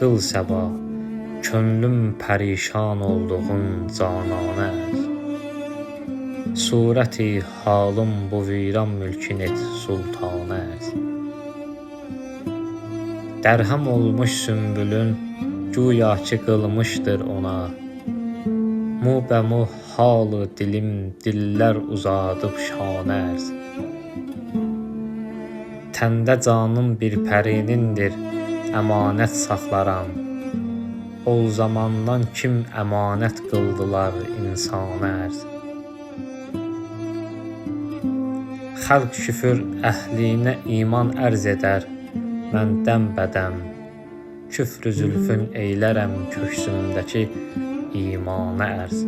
qıl səba, könlüm pərişan olduğun cananə ər. Surəti halım bu viran mülkün et sultanə ər. Dərhəm olmuş sümbülün, güya ki qılmışdır ona. Mubəmu halı dilim, dillər uzadıb şanə ərz. Təndə canım bir pərinindir, əmanət saxlaram. Ol zamandan kim əmanət qıldılar insana ərz. Xalq küfür əhlinə iman ərz edər, mən dəm-bədəm küfrü zülfün eylərəm köksümdəki imana ərz.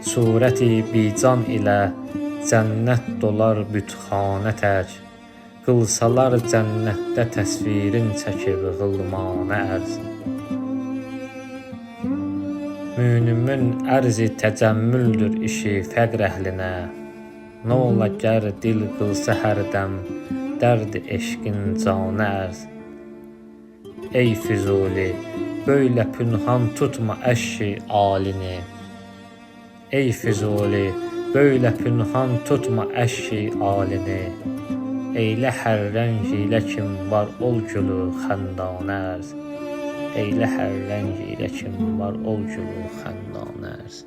Surəti bican ilə cənnət dolar bütxanə tək, qılsalar cənnətdə təsvirin çəkib qılmanə ərz. Müminün ərzi təcəmmüldür işi fəqr əhlinə, nə ola gər dil qılsa hərdəm dərd eşqin canə ərz. Ey Füzuli, böyle pünhan tutma əşşi alini. Ey Füzuli, böyle pünhan tutma əşşi alini. Eylə hər rəng ilə kim var ol gülü xəndanə ərz. Eylə hər rəng ilə kim var ol gülü xəndanə ərz.